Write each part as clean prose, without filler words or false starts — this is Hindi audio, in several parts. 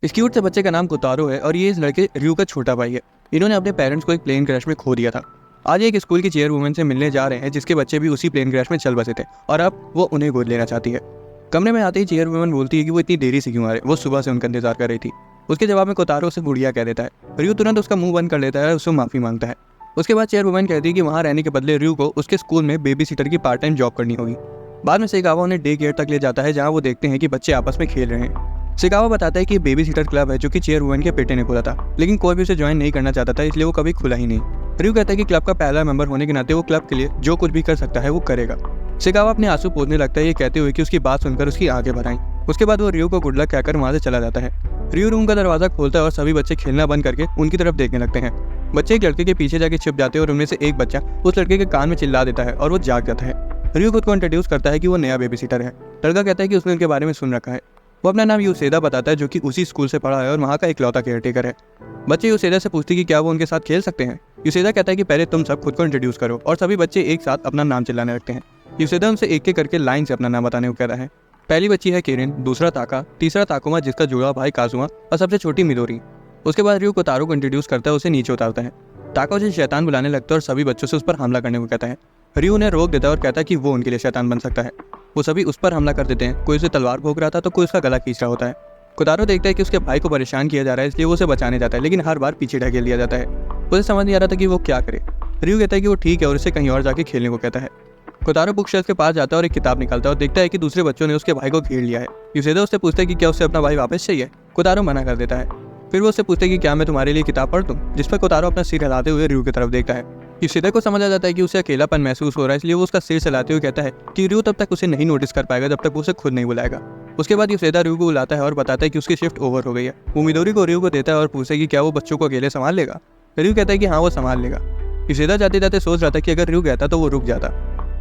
इस क्यूट से बच्चे का नाम कोतारो है और ये इस लड़के रयू का छोटा भाई है। इन्होंने अपने पेरेंट्स को एक प्लेन क्रैश में खो दिया था। आज एक स्कूल की चेयरवुमन से मिलने जा रहे हैं जिसके बच्चे भी उसी प्लेन क्रैश में चल बसे थे और अब वो उन्हें गोद लेना चाहती है। कमरे में आते ही चेयरवुमन बोलती है कि वो इतनी देरी से क्यों आ रहे, वो सुबह से उनका इंतजार कर रही थी। उसके जवाब में कोतारो उसे गुड़िया कह देता है। रयू तुरंत उसका मुंह बंद कर लेता है और उससे माफी मांगता है। उसके बाद चेयरवुमन कहती है कि वहाँ रहने के बदले रयू को उसके स्कूल में बेबी सीटर की पार्ट टाइम जॉब करनी होगी। बाद में सेगावा उन्हें डे केयर तक ले जाता है जहाँ वो देखते हैं कि बच्चे आपस में खेल रहे हैं। सेगावा बताता है कि बेबी सीटर क्लब है जो कि चेयरवुमन के बेटे ने खोला था, लेकिन कोई भी उसे ज्वाइन नहीं करना चाहता था, इसलिए वो कभी खुला ही नहीं। रयू कहता है कि क्लब का पहला मेंबर होने के नाते वो क्लब के लिए जो कुछ भी कर सकता है वो करेगा। सेगावा अपने आंसू पोंछने लगता है ये कहते हुए कि उसकी बात सुनकर उसकी आंखें भर आईं। उसके बाद वो रयू को गुड लक कहकर वहां से चला जाता है। रयू रूम का दरवाजा खोलता है और सभी बच्चे खेलना बंद करके उनकी तरफ देखने लगते हैं। बच्चे एक लड़के के पीछे जाके छिप जाते हैं और उनमें से एक बच्चा उस लड़के के कान में चिल्ला देता है और वो जाग जाता है। रयू खुद को इंट्रोड्यूस करता है कि वो नया बेबी सीटर है। लड़का कहता है कि उसने उनके बारे में सुन रखा है। वो अपना नाम यूसेदा बताता है जो कि उसी स्कूल से पढ़ा है और वहाँ का इकलौता केयरटेकर है। बच्चे यूसेदा से पूछते कि क्या वो उनके साथ खेल सकते हैं। यूसेदा कहता है कि पहले तुम सब खुद को इंट्रोड्यूस करो और सभी बच्चे एक साथ अपना नाम चिल्लाने लगते हैं। यूसेदा उनसे एक एक करके लाइन से अपना नाम बताने को कहता है। पहली बच्ची है केरिन, दूसरा ताका, तीसरा ताकुमा जिसका जुड़ा भाई काजुमा और सबसे छोटी मिदोरी। उसके बाद रयू कोतारो को इंट्रोड्यूस करता है, उसे नीचे उतारता है। ताका उसे शैतान बुलाने लगता है और सभी बच्चों से उस पर हमला करने को कहता है। रयू उन्हें रोक देता है और कहता है कि वो उनके लिए शैतान बन सकता है। वो सभी उस पर हमला कर देते हैं। कोई उसे तलवार भोंक रहा था तो कोई उसका गला खींच रहा होता है। कोतारो देखता है कि उसके भाई को परेशान किया जा रहा है, इसलिए वो उसे बचाने जाता है, लेकिन हर बार पीछे ढकेल दिया जाता है। उसे समझ नहीं आ रहा था कि वो क्या करे। रयू कहता है कि वो ठीक है और उसे कहीं और जाके खेलने को कहता है। कोतारो बुक शेल्फ के पास जाता है और एक किताब निकालता है और देखता है कि दूसरे बच्चों ने उसके भाई को घेर लिया है। यूसेदा उससे पूछता है कि क्या उससे अपना भाई वापस चाहिए। कोतारो मना कर देता है। फिर वो उससे पूछता है कि क्या मैं तुम्हारे लिए किताब पढ़ दूं, जिस पर कोतारो अपना सिर हिलाते हुए रयू की तरफ देखता है। यूसेदा को समझ आ जाता है कि उसे अकेलापन महसूस हो रहा है, इसलिए वो उसका सिर चलाते हुए कहता है कि रयू तब तक उसे नहीं नोटिस कर पाएगा जब तक वो उसे खुद नहीं बुलाएगा। उसके बाद यूसेदा रयू को बुलाता है और बताता है कि उसकी शिफ्ट ओवर हो गई है। वो मिदोरी को रयू को देता है और पूछता है कि क्या वो बच्चों को अकेले संभाल लेगा। रयू कहता है कि हाँ वो संभाल लेगा। यूसेदा जाते जाते सोच रहा था कि अगर रयू कहता तो वो रुक जाता।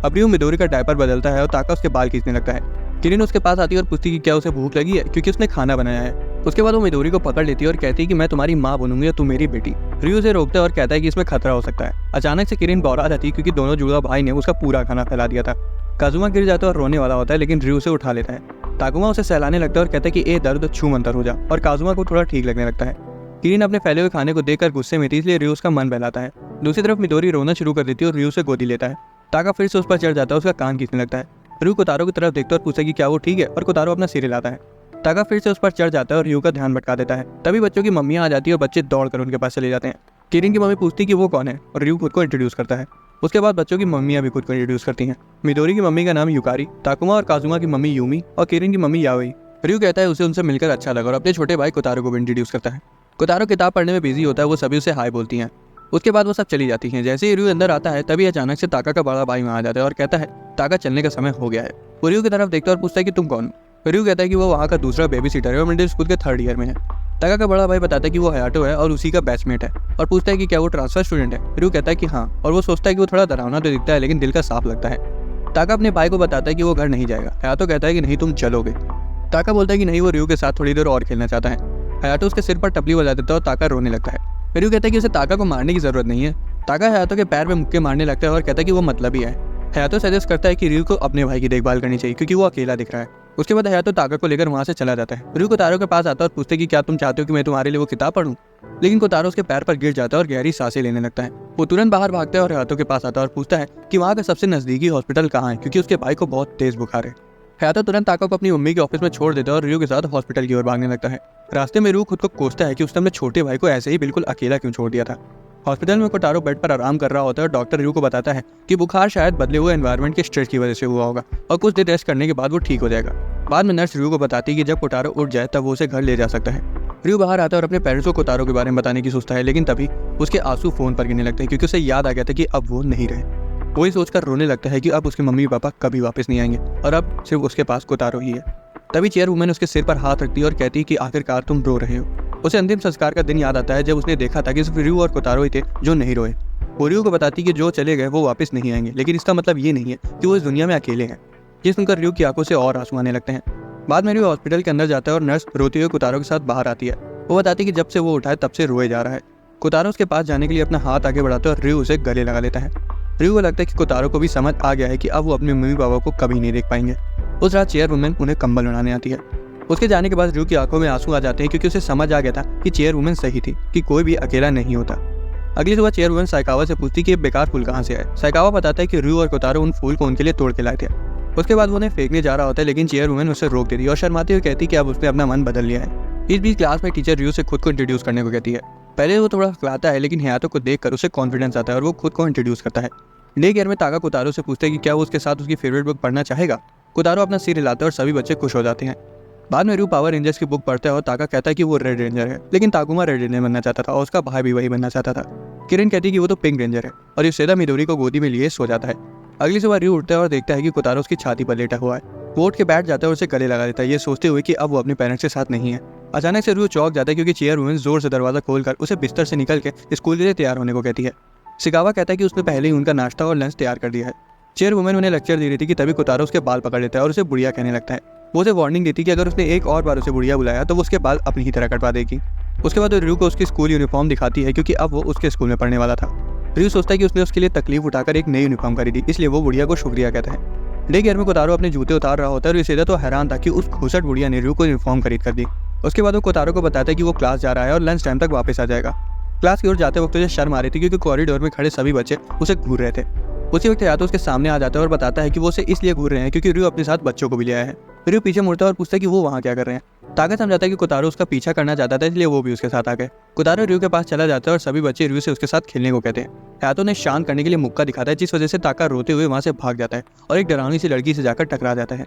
अब रयू मिदोरी का डायपर बदलता है और ताका उसके बाल खींचने लगता है। किरिन उसके पास आती है और पूछती है कि क्या उसे भूख लगी है क्योंकि उसने खाना बनाया है। उसके बाद वो मिदोरी को पकड़ लेती है और कहती है कि मैं तुम्हारी माँ बनूंगी और तू मेरी बेटी। रयू उसे रोकता है और कहता है कि इसमें खतरा हो सकता है। अचानक से किरिन बौरा जाती है क्योंकि दोनों जुड़वा भाई ने उसका पूरा खाना फैला दिया था। काजुमा गिर जाता है और रोने वाला होता है, लेकिन रयू उसे उठा लेता है। ताकुमा उसे सहलाने लगता है और कहता है कि ए दर्द छू मंतर हो जा, और काजुमा को थोड़ा ठीक लगने लगता है। किरिन अपने फैले हुए खाने को देखकर गुस्से में थी, इसलिए रयू उसका मन बहलाता है। दूसरी तरफ मिदोरी रोना शुरू कर देती है और रयू से गोदी लेता है। ताका फिर से उस पर चढ़ जाता है, उसका कान खींचने लगता है। रयू कोतारो की तरफ देखता है और पूछता है कि क्या वो ठीक है, और कोतारो अपना सिर हिलाता है। ताका फिर से उस पर चढ़ जाता है और रयू का ध्यान भटका देता है। तभी बच्चों की मम्मियाँ आ जाती है और बच्चे दौड़कर उनके पास चले जाते हैं। किरिन की मम्मी पूछती है कि वो कौन है और रयू खुद को इंट्रोड्यूस करता है। उसके बाद बच्चों की मम्मियाँ भी खुद को इंट्रोड्यूस करती हैं। मिदोरी की मम्मी का नाम युकारी, ताकुमा और काजुमा की मम्मी यूमी और किरिन की मम्मी याओई। रयू कहता है उसे उनसे मिलकर अच्छा लगा और अपने छोटे भाई कोतारो को भी इंट्रोड्यूस करता है। कोतारो किताब पढ़ने में बिजी होता है, वो सभी उसे हाय बोलती हैं। उसके बाद वो सब चली जाती हैं। जैसे ही रयू अंदर आता है तभी अचानक से ताका का बड़ा भाई वहाँ आ जाता है और कहता है ताका चलने का समय हो गया है। वो रयू की तरफ देखता है और पूछता है कि तुम कौन हो। रयू कहता है कि वो वहाँ का दूसरा बेबी सीटर है और मिडिल स्कूल के 3rd ईयर में है। ताका का बड़ा भाई बताता है कि वो हयाटो है और उसी का बैचमेट है और पूछता है कि क्या वो ट्रांसफर स्टूडेंट है। रयू कहता है कि हाँ, और वो सोचता है कि वो थोड़ा डरावना तो दिखता है लेकिन दिल का साफ लगता है। ताका अपने भाई को बताता है कि वो घर नहीं जाएगा। हयाटो कहता है कि नहीं तुम चलोगे। ताका बोलता है कि नहीं, वो रयू के साथ थोड़ी देर और खेलना चाहता है। हयाटो उसके सिर पर टपली बजा देता है और ताका रोने लगता है। रयू कहता है कि उसे ताका को मारने की जरूरत नहीं है। ताका हयातो के पैर में मुक्के मारने लगता है और कहता है कि वो मतलब ही है। हयातो सजेस्ट करता है कि रयू को अपने भाई की देखभाल करनी चाहिए क्योंकि वो अकेला दिख रहा है। उसके बाद हयातो ताका को लेकर वहाँ से चला जाता है। रयू कोतारो के पास आता है और पूछते कि क्या तुम चाहते हो कि मैं तुम्हारे लिए वो किताब पढ़ूं। लेकिन कोतारो उसके पैर पर गिर जाता है और गहरी सांसें लेने लगता है। वो तुरंत बाहर भागता है और हयातो के पास आता है और पूछता है कि वहाँ का सबसे नजदीकी हॉस्पिटल कहाँ है क्योंकि उसके भाई को बहुत तेज बुखार है। हयातो तुरंत ताका को अपनी मम्मी के ऑफिस में छोड़ देता है और रयू के साथ हॉस्पिटल की ओर भागने लगता है। रास्ते में रयू खुद को कोसता है कि उसने अपने छोटे भाई को ऐसे ही बिल्कुल अकेला क्यों छोड़ दिया था। हॉस्पिटल में कोतारो बेड पर आराम कर रहा होता है और डॉक्टर रयू को बताता है कि बुखार शायद बदले हुए एनवायरनमेंट के स्ट्रेस की वजह से हुआ होगा और कुछ देर रेस्ट करने के बाद वो ठीक हो जाएगा। बाद में नर्स रयू को बताती है कि जब कोतारो उठ जाए तब वो उसे घर ले जा सकता है। रयू बाहर आता है और अपने पेरेंट्स को कोतारो के बारे में बताने की सोचता है, लेकिन तभी उसके आंसू फोन पर गिरने लगते हैं क्योंकि उसे याद आ गया था कि अब वो नहीं रहे। वही सोचकर रोने लगता है कि अब उसके मम्मी पापा कभी वापस नहीं आएंगे और अब सिर्फ उसके पास कोतारो ही है। तभी चेयरवुमन उसके सिर पर हाथ रखती है और कहती है कि आखिरकार तुम रो रहे हो। उसे अंतिम संस्कार का दिन याद आता है जब उसने देखा था कि सिर्फ रयू और कोतारो ही थे जो नहीं रोए। वो रयू को बताती कि जो चले गए वो वापस नहीं आएंगे, लेकिन इसका मतलब ये नहीं है कि वो इस दुनिया में अकेले हैं। ये सुनकर रयू की आंखों से और आंसू आने लगते हैं। बाद में रयू हॉस्पिटल के अंदर जाता है और नर्स रोते हुए कोतारो के साथ बाहर आती है। वो बताती कि जब से वो उठा है तब से रोए जा रहा है। कोतारो उसके पास जाने के लिए अपना हाथ आगे बढ़ाता है और रयू उसे गले लगा लेता है। रयू को लगता है कि कोतारो को भी समझ आ गया है कि अब वो अपने मम्मी पापा को कभी नहीं देख पाएंगे। उस रात चेयरवुमन उन्हें कंबल बनाने आती है। उसके जाने के बाद र्यू की आंखों में आंसू आ जाते हैं क्योंकि उसे समझ आ गया था कि चेयरवुमन सही थी कि कोई भी अकेला नहीं होता। अगली सुबह चेयरवुमन साइकावा से पूछती कि ये बेकार फूल कहाँ से आए। साइकावा बताता है कि र्यू और कोतारो उन फूल को उनके लिए तोड़ के लाए थे। उसके बाद वो उन्हें फेंकने जा रहा होता है, लेकिन चेयरवुमन उसे रोक देती है और शर्माती हुई कहती कि अब उसने अपना मन बदल लिया है। इस बीच क्लास में टीचर र्यू से खुद को इंट्रोड्यूस करने को कहती है। पहले वो थोड़ा खिलाता है, लेकिन हयातो को देखकर उसे कॉन्फिडेंस आता है और वो खुद को इंट्रोड्यूस करता है। डे केयर में ताका कोतारो से पूछते हैं कि क्या वो उसके साथ उसकी फेवरेट बुक पढ़ना चाहेगा। कोतारो अपना सिर हिलाता है और सभी बच्चे खुश हो जाते हैं। बाद में र्यू पावर रेंजर्स की बुक पढ़ता है और ताका कहता है कि वो रेड रेंजर है, लेकिन ताकुमा रेड रेंजर बनना चाहता था और उसका भाई भी वही बनना चाहता था। किरण कहती है कि वो तो पिंक रेंजर है और युसेदा मिडोरी को गोदी में लिए सो जाता है। अगली सुबह र्यू उठता है और देखता है कि कोतारो उसकी छाती पर लेटा हुआ है। वो उठ के बैठ जाता है और उसे गले लगा देता है, ये सोचते हुए कि अब वो अपने पेरेंट्स के साथ नहीं है। अचानक से र्यू चौंक जाता है क्योंकि चेयरवुमन जोर से दरवाजा खोलकर उसे बिस्तर से निकल के स्कूल के लिए तैयार होने को कहती है। शिकावा कहता है कि उसने पहले ही उनका नाश्ता और लंच तैयार कर दिया है। चेयरवुमन उन्हें लेक्चर दे रही थी कि तभी कोतारो उसके बाल पकड़ लेता है और उसे बुढ़िया कहने लगता है। वो उसे वार्निंग देती कि अगर उसने एक और बार उसे बुढ़िया बुलाया तो वो उसके बाल अपनी ही तरह कटवा देगी। उसके बाद र्यू को उसकी स्कूल यूनिफॉर्म दिखाती है क्योंकि अब वो उसके स्कूल में पढ़ने वाला था। र्यू सोचता है कि उसने उसके लिए तकलीफ उठाकर एक नई यूनिफॉर्म खरीदी, इसलिए वो बुढ़िया को शुक्रिया कहता है। डे केयर में कोतारो अपने जूते उतार रहा होता है और युसेदा तो हैरान था कि उस घुसट बुढ़िया ने र्यू को यूनिफॉर्म खरीद कर दी। उसके बाद वो कोतारो को बताता है कि वो क्लास जा रहा है और लंच टाइम तक वापस आ जाएगा। क्लास की ओर जाते वक्त उसे शर्म आ रही थी क्योंकि कॉरिडोर में खड़े सभी बच्चे उसे घूर रहे थे। उसी वक्त हयातो उसके सामने आ जाता है और बताता है कि वो उसे इसलिए घूर रहे हैं क्योंकि र्यू अपने साथ बच्चों को भी ले आया है। र्यू पीछे मुड़ता है और पूछता है कि वो वहाँ क्या कर रहे हैं। ताका समझाता है कि कोतारो उसका पीछा करना चाहता था, इसलिए वो भी उसके साथ आ गए। कोतारो र्यू के पास चला जाता है और सभी बच्चे र्यू से उसके साथ खेलने को कहते हैं। हयातो ने शांत करने के लिए मुक्का दिखाता है, जिस वजह से ताका रोते हुए वहाँ से भाग जाता है और एक डरावनी सी लड़की से जाकर टकरा जाता है।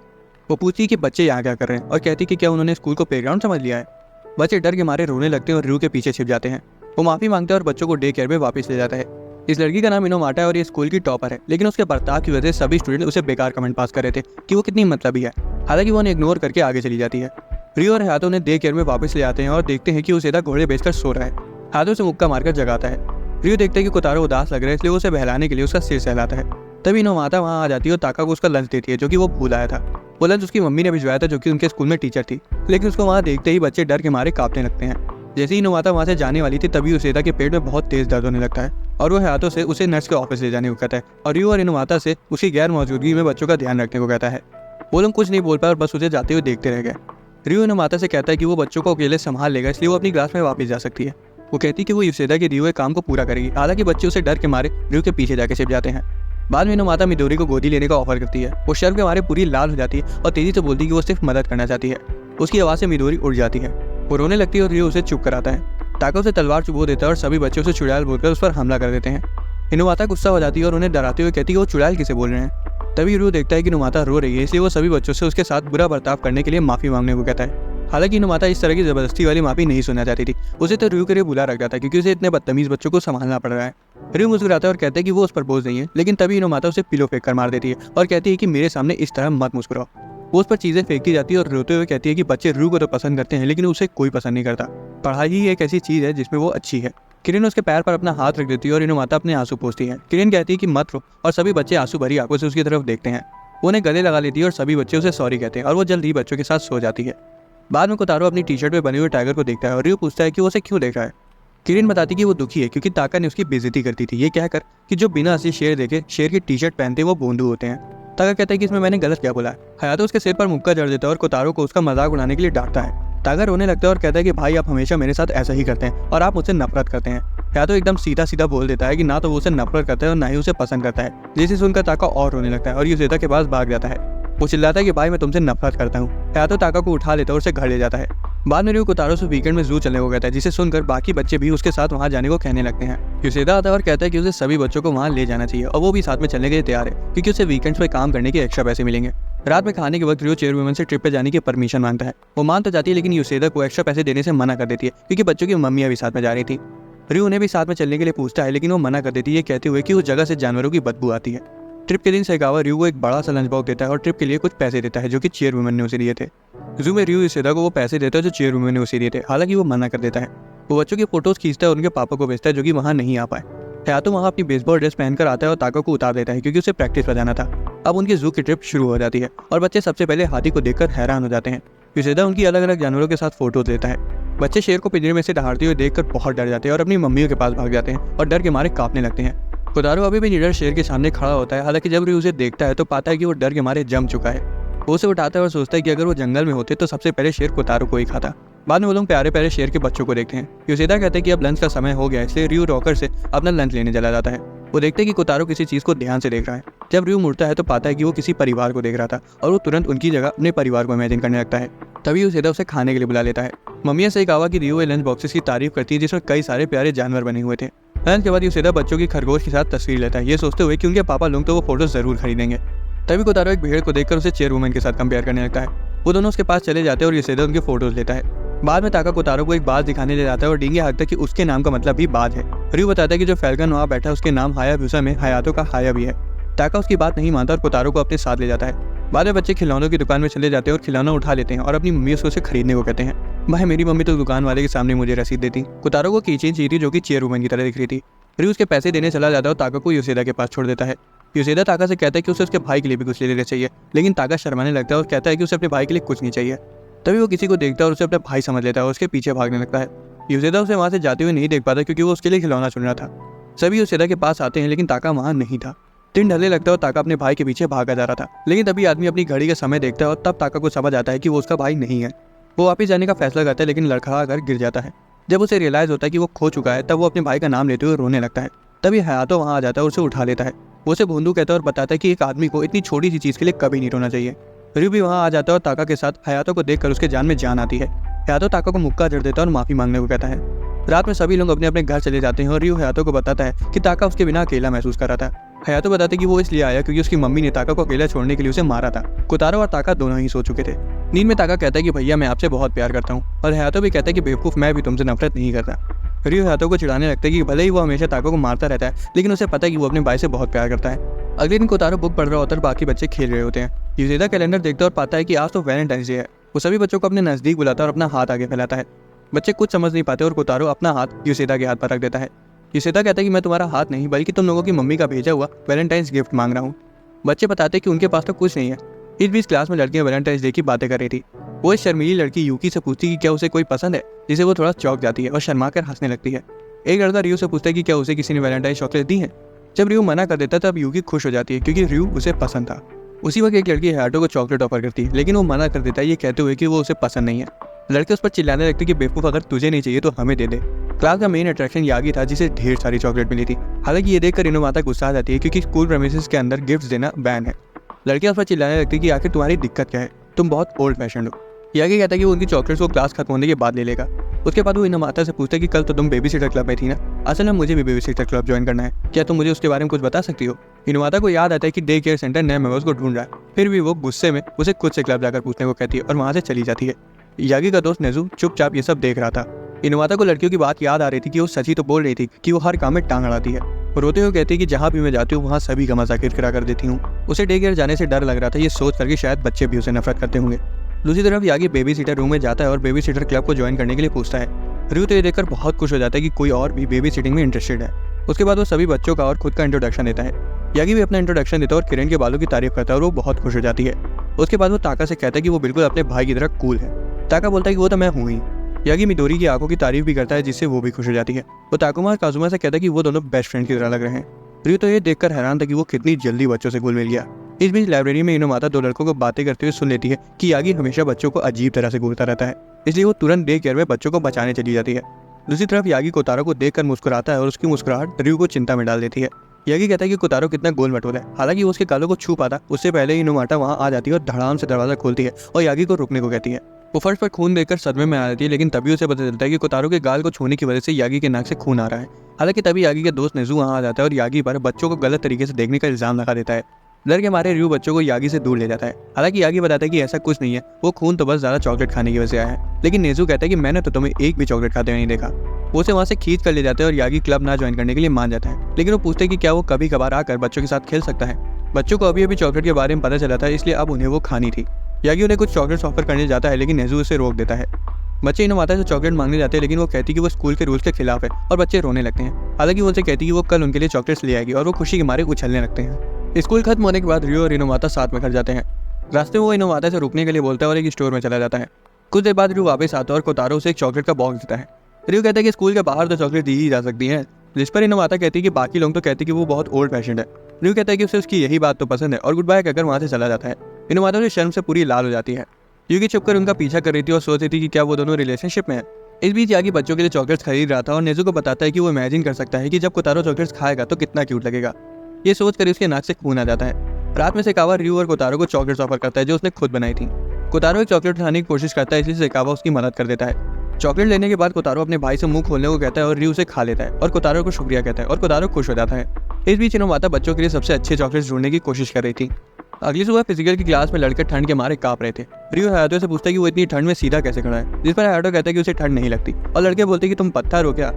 वो पूछती है कि बच्चे यहाँ क्या कर रहे हैं और कहती है कि क्या उन्होंने स्कूल को प्लेग्राउंड समझ लिया है। बच्चे डर के मारे रोने लगते हैं और र्यू के पीछे छिप जाते हैं। वो माफी मांगता है और बच्चों को डे केयर में वापस ले जाता है। इस लड़की का नाम इनोमाटा है और ये स्कूल की टॉपर है, लेकिन उसके बर्ताव की वजह से सभी स्टूडेंट उसे बेकार कमेंट पास कर रहे थे कि वो कितनी मतलबी है। हालांकि वो उन्हें इग्नोर करके आगे चली जाती है। र्यू और हयातो उन्हें डे केयर में वापस ले आते हैं और देखते हैं कि युसेदा घोड़े बेचकर सो रहा है। हयातो से मुक्का मारकर जगाता है। र्यू देखते हैं कि कोतारो उदास लग रहा है, इसलिए वो उसे बहलाने के लिए उसका सिर सहलाता है। तभी इनोमाटा वहाँ आ जाती है और ताका को उसका लंच देती है, जो कि वो भूल आया था। वो लंच उसकी मम्मी ने भिजवाया था, जो कि उनके स्कूल में टीचर थी, लेकिन उसको वहाँ देखते ही बच्चे डर के मारे कांपने लगते हैं। जैसे ही इनोमाटा वहाँ से जाने वाली थी तभी युसेदा के पेट में बहुत तेज दर्द होने लगता है और वो हयातो से उसे नर्स के ऑफिस ले जाने को कहता है और र्यू और इनोमाटा से उसकी गैर मौजूदगी में बच्चों का ध्यान रखने को कहता है। वो लोग कुछ नहीं बोल पाए और बस उसे जाते हुए देखते रह गए। र्यू इनोमाटा से कहता है कि वो बच्चों को अकेले संभाल लेगा, इसलिए वो अपनी क्लास में वापस जा सकती है। वो कहती है कि वो युसेदा के दिए हुए काम को पूरा करेगी। हालांकि बच्चे उसे डर के मारे र्यू के पीछे जाके छिप जाते हैं। बाद में इनोमाटा मिडोरी को गोदी लेने का ऑफर करती है। वो शर्म के मारे पूरी लाल हो जाती है और तेजी से बोलती है कि वो सिर्फ मदद करना चाहती है। उसकी आवाज़ से मिडोरी उड़ जाती है। वो रोने लगती है और र्यू उसे चुप कराता है। ताका उसे तलवार चुभो देता है और सभी बच्चे उसे चुड़ैल बोलकर उस पर हमला कर देते हैं। इनोमाटा गुस्सा हो जाती है और उन्हें डराते हुए कहती है कि वो चुड़ैल किसे बोल रहे हैं। तभी र्यू देखता है कि इनोमाटा रो रही है, इसलिए वो सभी बच्चों से उसके साथ बुरा बर्ताव करने के लिए माफी मांगने को कहता है। हालांकि इनोमाटा इस तरह की जबरदस्ती वाली माफी नहीं सुनना चाहती थी। उसे तो र्यू के लिए बुला रख जाता है क्योंकि उसे इतने बदतमीज बच्चों को संभालना पड़ रहा है। र्यू मुस्कुराता है और कहता है कि वो उस पर बोझ नहीं है, लेकिन तभी इनोमाटा उसे पिलो फेंक कर मार देती है और कहती है कि मेरे सामने इस तरह मत मुस्कुराओ। वो उस पर चीजें फेंकती जाती है और रोते हुए कहती है कि बच्चे र्यू को तो पसंद करते हैं, लेकिन उसे कोई पसंद नहीं करता। पढ़ाई ही एक ऐसी चीज है जिसमें वो अच्छी है। किरण उसके पैर पर अपना हाथ रख देती है और इनोमाटा अपने आंसू पोंछती है। किरण कहती है कि मत रो और सभी बच्चे आंसू भरी आंखों से उसकी तरफ देखते हैं। वो उन्हें गले लगा लेती है और सभी बच्चे उसे सॉरी कहते हैं और वो जल्द ही बच्चों के साथ सो जाती है। बाद में कोतारो अपनी टी शर्ट में बने हुए टाइगर को देखता है और र्यू पूछता है कि वो उसे क्यों देख रहा है। किरण बताती है कि वो दुखी है क्योंकि ताका ने उसकी बेइज्जती करती थी, ये कहकर कि जो बिना असली शेर देखे शेर की टी शर्ट पहनते वो बोंदू होते हैं। ताका कहता है कि इसमें मैंने गलत क्या बोला है। हयातो उसके सिर पर मुक्का जड़ देता है और कोतारो को उसका मजाक उड़ाने के लिए डांटता है। ताका रोने लगता है और कहता है कि भाई आप हमेशा मेरे साथ ऐसा ही करते हैं और आप मुझसे नफरत करते हैं। हयातो एकदम सीधा सीधा बोल देता है कि ना तो वो उसे नफरत करता है और ना ही उसे पसंद करता है। जिसे सुनकर ताका और रोने लगता है और युसेदा के पास भाग जाता है। वो चिल्लाता है कि भाई मैं तुमसे नफरत करता हूँ। हयातो ताका को उठा लेता है और उसे घर ले जाता है। बाद में र्यू कोतारो से वीकेंड में जू चलने को कहता है, जिसे सुनकर बाकी बच्चे भी उसके साथ वहाँ जाने को कहने लगते हैं। युसेदा आता है और कहता है कि उसे सभी बच्चों को वहाँ ले जाना चाहिए और वो भी साथ में चलने के लिए तैयार है क्योंकि उसे वीकेंड्स पे काम करने के एक्स्ट्रा पैसे मिलेंगे। रात में खाने के वक्त र्यू चेयरवुमन से ट्रिप पे जाने की परमिशन मांगता है। वो मान तो जाती है, लेकिन युसेदा को एक्स्ट्रा पैसे देने से मना कर देती है क्योंकि बच्चों की मम्मियाँ भी साथ में जा रही थी। र्यू उन्हें भी साथ में चलने के लिए पूछता है, लेकिन वो मना कर देती है, कहते हुए कि उस जगह से जानवरों की बदबू आती है। ट्रिप के दिन साइकावा र्यू को एक बड़ा सा लंच बॉक्स देता है और ट्रिप के लिए कुछ पैसे देता है जो कि चेयरवुमन ने उसे दिए थे। जू में र्यू युसेदा को वो पैसे देता है जो चेयरवुमन ने उसे दिए थे, हालांकि वो मना कर देता है। वो बच्चों की फोटोज खींचता है और उनके पापा को भेजता है जो कि वहाँ नहीं आ पाए। हयातो वहाँ अपनी बेसबॉल ड्रेस पहनकर आता है और ताका को उतार देता है क्योंकि उसे प्रैक्टिस पर जाना था। अब उनकी जू की ट्रिप शुरू हो जाती है और बच्चे सबसे पहले हाथी को देखकर हैरान हो जाते हैं। युसेदा उनकी अलग अलग जानवरों के साथ फोटोज लेता है। बच्चे शेर को पिंजरे में से दहाड़ते हुए देखकर बहुत डर जाते हैं और अपनी मम्मियों के पास भाग जाते हैं और डर के मारे कांपने लगते हैं। कोतारो अभी भी निडर शेर के सामने खड़ा होता है, हालांकि जब र्यू उसे देखता है तो पाता है कि वो डर के मारे जम चुका है। वो उसे उठाता है और सोचता है कि अगर वो जंगल में होते तो सबसे पहले शेर कोतारो को ही खाता। बाद में वो लोग प्यारे प्यारे शेर के बच्चों को देखते हैं। योशिदा कहते हैं कि अब लंच का समय हो गया है, इसलिए रयू रॉकर से अपना लंच लेने चला जाता है। वो देखते हैं कि कोतारो किसी चीज को ध्यान से देख रहा है। जब रयू मुड़ता है तो पाता है कि वो किसी परिवार को देख रहा था और वो तुरंत उनकी जगह अपने परिवार को इमेजिन करने लगता है। तभी योशिदा उसे खाने के लिए बुला लेता है। मम्मी से कहा कि रियो लंच बॉक्सेस की तारीफ करती है जिसमें कई सारे प्यारे जानवर बने हुए थे। लंच के बाद योशिदा बच्चों की खरगोश के साथ तस्वीर लेता है, ये सोचते हुए कि उनके पापा लोग तो वो फोटो जरूर खरीदेंगे। तभी कोतारो एक भेड़ को देखकर उसे चेयरवुमन के साथ कंपेयर करने लगता है। वो दोनों उसके पास चले जाते हैं और योशिदा उनके फोटोज लेता है। बाद में ताका कोतारो को एक बाज दिखाने ले जाता है और डींगे हाँकता है कि उसके नाम का मतलब भी बाज है। रियो बताता है कि जो फैल्कन वहाँ बैठा है उसके नाम हायाबुसा में हयातो का हाया भी है। ताका उसकी बात नहीं मानता और कोतारो को अपने साथ ले जाता है। बाद में बच्चे खिलौनों की दुकान में चले जाते हैं और खिलौना उठा लेते हैं और अपनी मम्मी से उसे खरीदने को कहते हैं। भाई मेरी मम्मी तो दुकान वाले के सामने मुझे रसीद देती। कोतारो को कीचेन चाहिए थी जो कि चेयरवुमन की तरह दिख रही थी। रियो उसके पैसे देने चला जाता है और ताका को योशिदा के पास छोड़ देता है। योशिदा ताका से कहता है कि उसे उसके भाई के लिए भी कुछ ले लेना चाहिए, लेकिन ताका शर्माने लगता है और कहता है कि उसे अपने भाई के लिए कुछ नहीं चाहिए। तभी वो किसी को देखता है और उसे अपना भाई समझ लेता है और उसके पीछे भागने लगता है। योशिदा उसे वहां से जाते हुए नहीं देख पाता क्योंकि वो उसके लिए खिलौना चुन रहा था। सभी योशिदा के पास आते हैं लेकिन ताका वहां नहीं था। दिन ढलने लगता है और ताका अपने भाई के पीछे भागा जा रहा था, लेकिन तभी आदमी अपनी घड़ी का समय देखता है और तब ताका को समझ आता है कि वो उसका भाई नहीं है। वो वापस जाने का फैसला करता है लेकिन लड़खड़ा कर गिर जाता है। जब उसे रियलाइज होता है कि वो खो चुका है तब वो अपने भाई का नाम लेते हुए रोने लगता है। तभी हयातो वहां आ जाता है और उसे उठा लेता है। वो उसे भोंदू कहता है और बताता है कि एक आदमी को इतनी छोटी सी चीज के लिए कभी नहीं रोना चाहिए। रियो भी वहां आ जाता है और ताका के साथ हयातो को देखकर उसके जान में जान आती है। हयातो ताका को मुक्का जड़ देता है और माफी मांगने को कहता है। रात में सभी लोग अपने अपने घर चले जाते हैं और रियो हयातो को बताता है कि ताका उसके बिना अकेला महसूस कर रहा था। हयातो बताते कि वो इसलिए आया क्योंकि उसकी मम्मी ने ताका को अकेला छोड़ने के लिए उसे मारा था। कोतारो और ताका दोनों ही सो चुके थे। नींद में ताका कहता है कि भैया मैं आपसे बहुत प्यार करता हूँ, और हयातो भी कहता है कि बेवकूफ मैं भी तुमसे नफरत नहीं करता। रियो हयातो को चिढ़ाने लगता है कि भले ही वो हमेशा ताका को मारता रहता है लेकिन उसे पता है कि वो अपने भाई से बहुत प्यार करता है। अगले दिन कोतारो बुक पढ़ रहा होता है और बाकी बच्चे खेल रहे होते हैं। योशिदा कैलेंडर देखता है और पाता है कि आज तो वैलेंटाइंस डे है। वो सभी बच्चों को अपने नजदीक बुलाता है और अपना हाथ आगे फैलाता है। बच्चे कुछ समझ नहीं पाते और कोतारो अपना हाथ योशिदा के हाथ पर रख देता है। योशिदा कहता है कि मैं तुम्हारा हाथ नहीं बल्कि तुम लोगों की मम्मी का भेजा हुआ वैलेंटाइंस गिफ्ट मांग रहा हूँ। बच्चे बताते हैं कि उनके पास तो कुछ नहीं है। इस बीच क्लास में लड़कियां वैलेंटाइंस डे की बातें कर रही थी। वो इस शर्मीली लड़की यूकी से पूछती कि क्या उसे कोई पसंद है, जिसे वो थोड़ा चौंक जाती है और शर्मा कर हंसने लगती है। एक लड़का रियो से पूछता है कि क्या उसे किसी ने वैलेंटाइन चॉकलेट दी है। जब रियो मना कर देता है तब यूकी खुश हो जाती है क्योंकि रियो उसे पसंद था। उसी वक्त एक लड़की हयातो को चॉकलेट ऑफर करती है लेकिन वो मना कर देता है ये कहते हुए कि वो उसे पसंद नहीं है। लड़के उस पर चिल्लाने लगते कि बेवकूफ अगर तुझे नहीं चाहिए तो हमें दे दे। क्लास का मेन अट्रैक्शन यागी था जिसे ढेर सारी चॉकलेट मिली थी। हालांकि ये देखकर इनोमाता गुस्सा आ जाती है क्योंकि स्कूल प्रेमिसेस के अंदर गिफ्ट देना बैन है। लड़कियां उस पर चिल्लाने लगती कि आखिर तुम्हारी दिक्कत क्या है, तुम बहुत ओल्ड फैशन हो। यागी कहता है कि वो उनकी चॉकलेट्स को क्लास खत्म होने के बाद ले लेगा। उसके बाद वो इनोमाता से पूछता है कि कल तो तुम बेबी सिटर क्लब में थी ना, असल में मुझे भी बेबी सिटर क्लब ज्वाइन करना है, क्या तुम मुझे उसके बारे में कुछ बता सकती हो। इनोमाता को याद आता है कि डे केयर सेंटर नए मेंबर्स को ढूंढ रहा है। फिर भी वो गुस्से में उसे खुद से क्लब जाकर पूछने को कहती है और वहां से चली जाती है। यागी का दोस्त नेजू चुपचाप ये सब देख रहा था। इनोमाता को लड़कियों की बात याद आ रही थी कि वो सच ही तो बोल रही थी कि वो हर काम में टांग अड़ाती है। वो रोते हुए कहती है कि जहाँ भी मैं जाती हूँ वहाँ सभी का मजाक किरकिरा कर देती हूँ। उसे डे केयर जाने से डर लग रहा था, ये सोच करके शायद बच्चे भी उसे नफरत करते होंगे। दूसरी तरफ यागी बेबी सीटर रूम में जाता है और बेबी सीटर क्लब को ज्वाइन करने के लिए पूछता है। रियो तो ये देखकर बहुत खुश हो जाता है कि कोई और भी बेबी सिटिंग में इंटरेस्टेड है। उसके बाद वो सभी बच्चों का और खुद का इंट्रोडक्शन देता है। यागी भी अपना इंट्रोडक्शन देता है और किरण के बालों की तारीफ करता है और वो बहुत खुश हो जाती है। उसके बाद वो ताका से कहता है कि वो बिल्कुल अपने भाई की तरह कूल है। ताका बोलता है कि वो तो मैं हूँ ही। यागी मिडोरी की आंखों की तारीफ भी करता है जिससे वो भी खुश हो जाती है। वो ताकुमा काजुमा से कहता है कि वो दोनों बेस्ट फ्रेंड की तरह लग रहे हैं। रियो तो ये देखकर हैरान था कि वो कितनी जल्दी बच्चों से घुल मिल गया। इस बीच लाइब्रेरी में इनोमाता दो लड़कों को बातें करते हुए सुन लेती है कि यागी हमेशा बच्चों को अजीब तरह से घूरता रहता है, इसलिए वो तुरंत डे केयर में बच्चों को बचाने चली जाती है। दूसरी तरफ यागी कोतारो को देखकर मुस्कुराता है और उसकी मुस्कुराहट रियो को चिंता में डाल देती है। यागी कहता है कि कोतारो कितना गोल मटोल है। हालांकि वो उसके गालों को छू पाता उससे पहले ही इनोमाटा वहां आ जाती है और धड़ाम से दरवाजा खोलती है और यागी को रुकने को कहती है। वो फर्श पर खून देखकर सदमे में आ जाती है लेकिन तभी उसे पता चलता है कि कोतारो के गाल को छूने की वजह से यागी के नाक से खून आ रहा है। हालांकि तभी यागी के दोस्त नेजू वहां आ जाता है और यागी पर बच्चों को गलत तरीके से देखने का इल्जाम लगा देता है। डर के मारे रियो बच्चों को यागी से दूर ले जाता है। हालांकि यागी बताता है कि ऐसा कुछ नहीं है, वो खून तो बस ज्यादा चॉकलेट खाने की वजह से आया है। लेकिन नेजू कहता है कि मैंने तो तुम्हें एक भी चॉकलेट खाते हुए नहीं देखा। वो उसे वहां से खींच कर ले जाते हैं और यागी क्लब ना ज्वाइन करने के लिए मान जाता है। लेकिन वो पूछते हैं कि क्या वो कभी कभार आकर बच्चों के साथ खेल सकता है। बच्चों को अभी अभी चॉकलेट के बारे में पता चला था इसलिए अब उन्हें वो खानी थी। यागी उन्हें कुछ चॉकलेट्स ऑफर करने जाता है लेकिन नेजू उसे रोक देता है। बच्चे इनोमाता से चॉकलेट मांगने जाते हैं लेकिन वो कहती कि वो स्कूल के रूल्स के खिलाफ है और बच्चे रोने लगते हैं। हालांकि वो उनसे कहती कि वो कल उनके लिए चॉकलेट्स ले आएगी और वो खुशी के मारे उछलने लगते हैं। स्कूल खत्म होने के बाद रियो और इनोमाता साथ में घर जाते हैं। रास्ते में वो इनोमाता से रुकने के लिए बोलता है और एक स्टोर में चला जाता है। कुछ देर बाद रियो वापस आता है और कोतारो उसे एक चॉकलेट का बॉक्स देता है। रियो कहता है कि स्कूल के बाहर तो चॉकलेट दी ही जा सकती है, जिस पर इनोमाता कहती है कि बाकी लोग तो कहते हैं कि वो बहुत ओल्ड फैशन है। रियो कहता है कि उसे उसकी यही बात तो पसंद है और गुड बाय कहकर वहां से चला जाता है। इनुमाता तो शर्म से पूरी लाल हो जाती है। यूकी छुपकर उनका पीछा कर रही थी और सोच रही थी कि क्या वो दोनों रिलेशनशिप में है। इस बीच यागी बच्चों के लिए चॉकलेट्स खरीद रहा था और नेज़ु को बताता है कि वो इमेजिन कर सकता है कि जब कोतारो चॉकलेट्स खाएगा तो कितना क्यूट लगेगा। ये सोच कर उसके नाक से खून आ जाता है। रात में सेकावा रयू और कोतारो को चॉकलेट्स ऑफर करता है जो उसने खुद बनाई थी। कोतारो एक चॉकलेट उठाने की कोशिश करता है, इसलिए सेकावा उसकी मदद कर देता है। चॉकलेट लेने के बाद कोतारो अपने भाई से मुंह खोलने को कहता है और रयू उसे खा लेता है और कोतारो को शुक्रिया कहता है और कोतारो खुश हो जाता है। इस बीच इनुमाता बच्चों के लिए सबसे अच्छे चॉकलेट्स ढूंढने की कोशिश कर रही थी। अगली सुबह फिजिकल की क्लास में लड़के ठंड के मारे कांप रहे थे। रयू हयातो से पूछता है कि वो इतनी ठंड में सीधा कैसे खड़ा है, जिस पर हयातो कहता है कि उसे ठंड नहीं लगती और लड़के बोलते हैं कि तुम पत्थर हो क्या।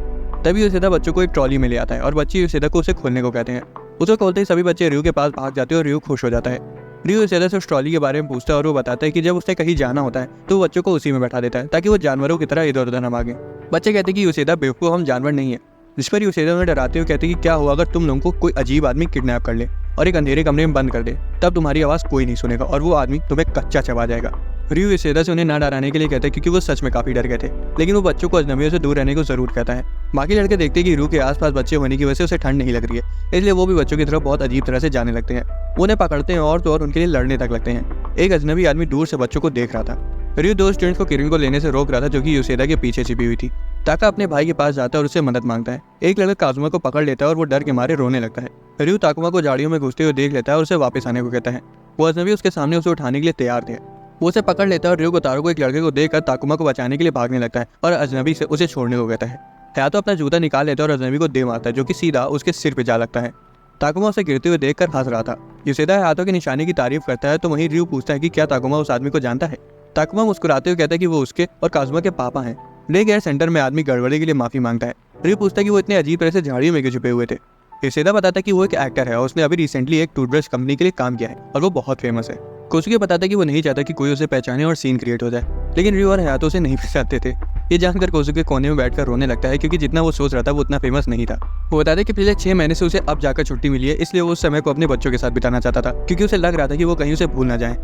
तभी यूसेदा बच्चों को एक ट्रॉली में ले आता है और बच्चे यूसेदा को उसे खोलने को कहते हैं। उसे खोलते ही सभी बच्चे रयू के पास भाग जाते हैं और रयू खुश हो जाता है। रयू यूसेदा से उस ट्रॉली के बारे में पूछता है और वो बताता है कि जब उसने कहीं जाना होता है तो वो बच्चों को उसी में बैठा देता है ताकि वो जानवरों की तरह इधर उधर न भागे। बच्चे कहते हैं कि यूसेदा बेवकूफ, हम जानवर नहीं है। जिस पर यूसेदा उन्हें डराते हुए कहते हैं कि क्या हुआ अगर तुम लोगों को कोई अजीब आदमी किडनैप कर ले और एक अंधेरे कमरे में बंद कर दे, तब तुम्हारी आवाज़ कोई नहीं सुनेगा और वो आदमी तुम्हें कच्चा चबा जाएगा। रयू यूसेदा से उन्हें ना डराने के लिए कहता है क्योंकि वो सच में काफी डर गए थे, लेकिन वो बच्चों को अजनबियों से दूर रहने को जरूर कहता है। बाकी लड़के देखते हैं कि रयू के आसपास बच्चे होने की वजह से उसे ठंड नहीं लग रही है, इसलिए वो भी बच्चों की तरफ बहुत अजीब तरह से जाने लगते हैं। वो उन्हें पकड़ते हैं और तो और उनके लिए लड़ने तक लगते हैं। एक अजनबी आदमी दूर से बच्चों को देख रहा था। रयू दो स्टूडेंट्स को किरण को लेने से रोक रहा था जो कि यूसेदा के पीछे छिपी हुई थी। ताका अपने भाई के पास जाता है और उससे मदद मांगता है। एक लड़का काजुमा को पकड़ लेता है और वो डर के मारे रोने लगता है। रयू ताकुमा को झाड़ियों में घुसते हुए देख लेता है और उसे वापस आने को कहता है। वो अजनबी उसके सामने उसे उठाने के लिए तैयार थे। वो उसे पकड़ लेता है और रयू कोतारो को एक लड़के को देखकर ताकुमा को बचाने के लिए भागने लगता है और अजनबी से उसे छोड़ने को कहता है। हयातो अपना जूता निकाल लेता है और अजनबी को दे मारता है जो कि सीधा उसके सिर पे जा लगता है। ताकुमा उसे गिरते हुए देखकर हंस रहा था। यूसेदा हयातो की निशाने की तारीफ करता है तो वहीं रयू पूछता है कि क्या ताकुमा उस आदमी को जानता है। ताकुमा मुस्कुराते हुए कहता है कि वो उसके और काजुमा के पापा हैं। डे केयर सेंटर में आदमी गड़बड़ी के लिए माफी मांगता है। रयू पूछता है कि वो इतने अजीब तरह से झाड़ियों में क्यों छुपे हुए थे। यूसेदा बताता है कि वो एक एक्टर है और उसने अभी रिसेंटली एक टूथब्रश कंपनी के लिए काम किया है और वो बहुत फेमस है। कोसुके बताता है कि वो नहीं चाहता कि कोई उसे पहचाने और सीन क्रिएट हो जाए, लेकिन रयू और हयातो से नहीं पहचानते थे। ये जानकर कोसुके कोने में बैठकर रोने लगता है क्योंकि जितना वो सोच रहा था वो उतना फेमस नहीं था। वो बताते कि पिछले 6 महीने से उसे अब जाकर छुट्टी मिली है, इसलिए वो उस समय को अपने बच्चों के साथ बिताना चाहता था क्योंकि उसे लग रहा था कि वो कहीं उसे भूल ना जाए।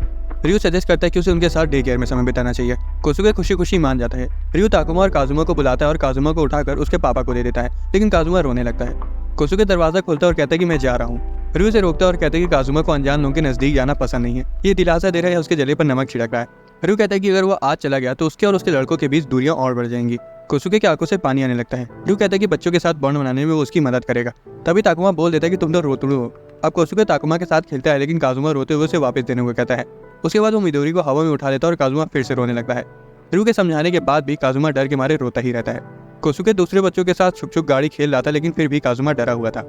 रयू सजेस्ट करता है कि उसे उनके साथ डे केयर में समय बिताना चाहिए। कोसुके खुशी खुशी मान जाता है। रयू ताकुमा और काजुमा को बुलाता है और काजुमा को उठाकर उसके पापा को दे देता है, लेकिन काजुमा रोने लगता है। कोसुके दरवाजा खोलता है और कहता है कि मैं जा रहा हूँ। रयू से रोकता है और कहता है कि काजुमा को अनजान लोगों के नजदीक जाना पसंद नहीं है। ये दिलासा दे रहा है उसके गले पर नमक छिड़क रहा है। रयू कहता है कि अगर वो आज चला गया तो उसके और उसके लड़कों के बीच दूरियां और बढ़ जाएंगी। कोसुके की आंखों से पानी आने लगता है। रयू कहता है कि बच्चों के साथ बॉन्ड बनाने में वो उसकी मदद करेगा। तभी ताकुमा बोल देता है कि तुम तो रोतड़ू हो। अब कोसुके ताकुमा के साथ खेलता है, लेकिन काजुमा रोते हुए उसे वापस देने को कहता है। उसके बाद वो मिदोरी को हवा में उठा लेता है और काजुमा फिर से रोने लगता है। रयू के समझाने के बाद भी काजुमा डर के मारे रोता ही रहता है। कोसुके दूसरे बच्चों के साथ छुप छुप गाड़ी खेल रहा था, लेकिन फिर भी काजुमा डरा हुआ था।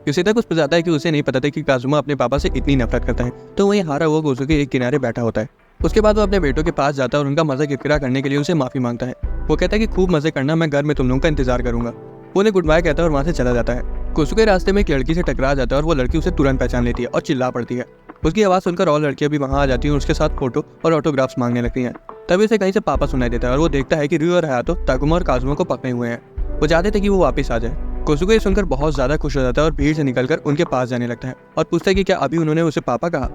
यूसेदा कुछ बताता है कि उसे नहीं पता था कि काजुमा अपने पापा से इतनी नफरत करता है, तो वहीं हारा हुआ कोसुके एक किनारे बैठा होता है। उसके बाद वो अपने बेटों के पास जाता है और उनका मजा किरकिरा करने के लिए उसे माफी मांगता है। वो कहता है कि खूब मजे करना, मैं घर में तुम लोगों का इंतजार करूंगा। वो उन्हें गुड बाय कहता है और वहाँ से चला जाता है। कोसुके रास्ते में एक लड़की से टकरा जाता है और वो लड़की उसे तुरंत पहचान लेती है और चिल्ला पड़ती है। उसकी आवाज़ सुनकर और लड़कियां भी वहाँ आ जाती हैं और उसके साथ फोटो और ऑटोग्राफ्स मांगने लगती हैं। तभी उसे कहीं से पापा सुनाई देता है और वो देखता है कि रयू और हयातो ताकुमा और काजुमा को पकड़े हुए हैं। वो चाहते थे कि वो वापस आ जाए। कोसुके ये सुनकर बहुत ज्यादा खुश हो जाता है और भीड़ से निकलकर उनके पास जाने लगता है और पूछता है कि क्या अभी उन्होंने उसे पापा कहा।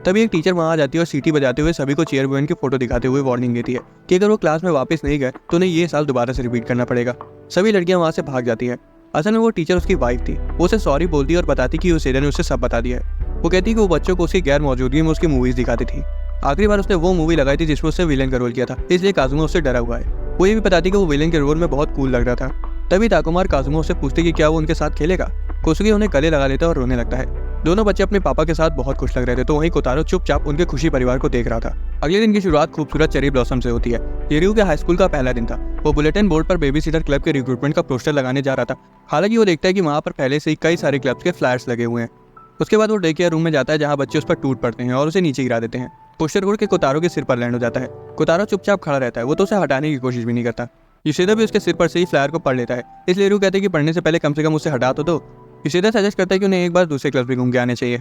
तभी एक टीचर वहाँ आ जाती है और सीटी बजाते हुए सभी को चेयर वुमेन की फोटो दिखाते हुए वार्निंग देती है कि अगर वो क्लास में वापस नहीं गए तो उन्हें ये साल दोबारा से रिपीट करना पड़ेगा। सभी लड़कियां वहाँ से भाग जाती है। असल में वो टीचर उसकी वाइफ थी। वो उसे सॉरी बोलती है और बताती कि यूसेदा ने उसे सब बता दिया है। वो कहती कि वो बच्चों को उसकी गैर मौजूदगी में उसकी मूवीज दिखाती थी। आखिरी बार उसने वो मूवी लगाई थी जिसमें उसने विलेन का रोल किया था, इसलिए काजुमा उससे डरा हुआ है। वो ये भी बताती कि वो विलेन के रोल में बहुत कूल लग रहा था। तभी ताकुमा और काजुमा उससे पूछते कि क्या वो उनके साथ खेलेगा। कोसुके उन्हें गले लगा लेता और रोने लगता है। दोनों बच्चे अपने पापा के साथ बहुत खुश लग रहे थे, तो वहीं कोतारो चुपचाप उनके खुशी परिवार को देख रहा था। अगले दिन की शुरुआत खूबसूरत चेरी ब्लॉसम से होती है। ये रयू के हाई स्कूल का पहला दिन था। वो बुलेटिन बोर्ड पर बेबी सीटर क्लब के रिक्रूटमेंट का पोस्टर लगाने जा रहा था। हालांकि वो देखता है कि वहाँ पर पहले से ही कई सारे क्लब्स के फ्लैट्स लगे हुए हैं। उसके बाद वो डे केयर रूम में जाता है जहाँ बच्चे उस पर टूट पड़ते हैं और उसे नीचे गिरा देते हैं। पोस्टर उड़ के कोतारो के सिर पर लैंड हो जाता है। कोतारो चुपचाप खड़ा रहता है, वो तो उसे हटाने की कोशिश भी नहीं करता। यूसेदा भी उसके सिर पर से ही फ्लायर को पढ़ लेता है, इसलिए रयू कहते हैं कि पढ़ने से पहले कम से कम उसे हटा तो दो। यूसेदा सजेस्ट करता है कि उन्हें एक बार दूसरे क्लब भी घूम के आने चाहिए।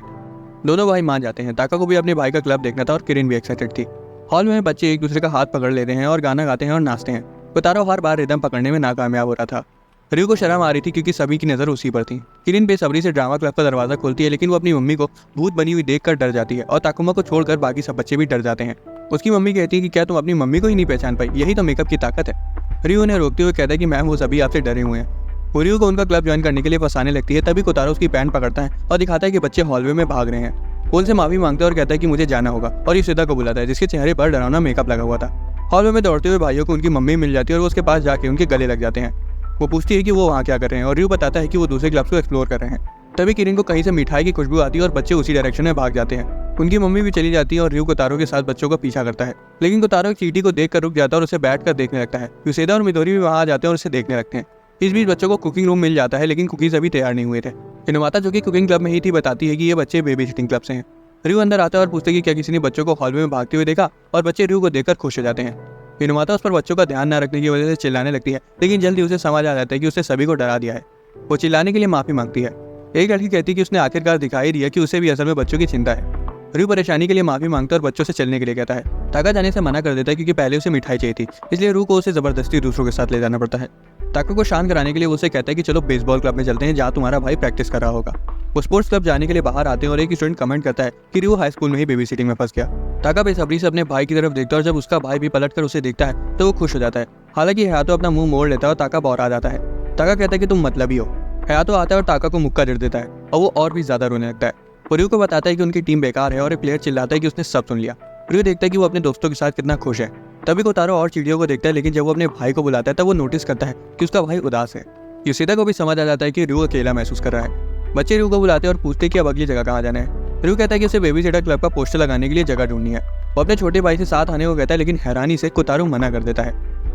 दोनों भाई मान जाते हैं। ताका को भी अपने भाई का क्लब देखना था और किरण भी एक्साइटेड थी। हॉल में बच्चे एक दूसरे का हाथ पकड़ लेते हैं और गाना गाते हैं और नाचते हैं। कोतारो हर बार रिदम पकड़ने में नाकामयाब हो रहा था। रयू को शर्म आ रही थी क्योंकि सभी की नज़र उसी पर थी। किरण बेसब्री से ड्रामा क्लब का दरवाजा खोलती है, लेकिन वो अपनी मम्मी को भूत बनी हुई देखकर डर जाती है और ताकुमा को छोड़कर बाकी सब बच्चे भी डर जाते हैं। उसकी मम्मी कहती है कि क्या तुम अपनी मम्मी को ही नहीं पहचान पाई, यही तो मेकअप की ताकत है। रयू उन्हें रोकते हुए कहता है कि मैम वो सभी आपसे डरे हुए हैं। वो रयू को उनका क्लब ज्वाइन करने के लिए फंसाने लगती है। तभी कोतारो उसकी पैंट पकड़ता है और दिखाता है कि बच्चे हॉलवे में भाग रहे हैं। वो उनसे माफी मांगता है और कहता है कि मुझे जाना होगा और युसेदा को बुलाता है जिसके चेहरे पर डरावना मेकअप लगा हुआ था। हॉल में दौड़ते हुए भाइयों को उनकी मम्मी मिल जाती है और वो उसके पास जाके उनके गले लग जाते हैं। वो पूछती है कि वो वहाँ क्या कर रहे हैं और रयू बताता है कि वो दूसरे क्लब्स को एक्सप्लोर कर रहे हैं। तभी किरिन को कहीं से मिठाई की खुशबू आती है और बच्चे उसी डायरेक्शन में भाग जाते हैं। उनकी मम्मी भी चली जाती है और रयू कोतारो के साथ बच्चों का पीछा करता है, लेकिन कोतारो एक चींटी को देखकर रुक जाता है और उसे बैठकर देखने लगता है। युसेदा और मिदोरी भी वहाँ आ जाते हैं और उसे देखने लगते हैं। इस बीच बच्चों को कुकिंग रूम मिल जाता है, लेकिन कुकीज अभी तैयार नहीं हुए थे। हिनुमाता जो कि कुकिंग क्लब में ही थी बताती है कि ये बच्चे बेबी सिटिंग क्लब से हैं। रयू अंदर आता है और पूछते हैं कि क्या किसी ने बच्चों को हॉल में भागते हुए देखा, और बच्चे रयू को देखकर खुश हो जाते हैं। हिनुमाता उस पर बच्चों का ध्यान न रखने की वजह से चिल्लाने लगती है, लेकिन जल्दी उसे समझ आ जाता है कि उसने सभी को डरा दिया है। वो चिल्लाने के लिए माफी मांगती है। एक लड़की कहती है कि उसने आखिरकार दिखाई दिया कि उसे भी असल में बच्चों की चिंता है। रयू परेशानी के लिए माफी मांगता है और बच्चों से चलने के लिए कहता है। ताका जाने से मना कर देता है क्योंकि पहले उसे मिठाई चाहिए थी, इसलिए रयू को उसे जबरदस्ती दूसरों के साथ ले जाना पड़ता है। ताका को शांत कराने के लिए वो उसे कहता है कि चलो बेसबॉल क्लब में चलते हैं जहाँ तुम्हारा भाई प्रैक्टिस कर रहा होगा। वो स्पोर्ट्स क्लब जाने के लिए बाहर आते हैं और एक स्टूडेंट कमेंट करता है कि रयू हाई स्कूल में ही बेबी सिटिंग में फंस गया। ताका बेसब्री से अपने भाई की तरफ देखता है और जब उसका भाई भी पलटकर उसे देखता है तो वो खुश हो जाता है। हालांकि हयातो अपना मुंह मोड़ लेता है और ताका बौरा जाता है। ताका कहता है कि तुम मतलबी हो। हयातो आता है और ताका को मुक्का जड़ देता है और वो और भी ज्यादा रोने लगता है। वो रयू को बताता है कि उनकी टीम बेकार है और एक प्लेयर चिल्लाता है कि उसने सब सुन लिया। रयू देखता है कि वो अपने दोस्तों के साथ कितना खुश है। तभी कोतारो और चिड़ियों को देखता है, लेकिन जब वो अपने भाई को बुलाता है तब वो नोटिस करता है कि उसका भाई उदास है। युसेदा को भी समझ आ जाता है कि रयू अकेला महसूस कर रहा है। बच्चे रयू को बुलाते हैं और पूछते हैं कि अब अगली जगह कहाँ जाना है। रयू कहता है कि उसे बेबी सिटर क्लब का पोस्टर लगाने के लिए जगह ढूंढनी है। वो अपने छोटे भाई से साथ आने को कहता है, लेकिन हैरानी से कोतारो मना कर देता है।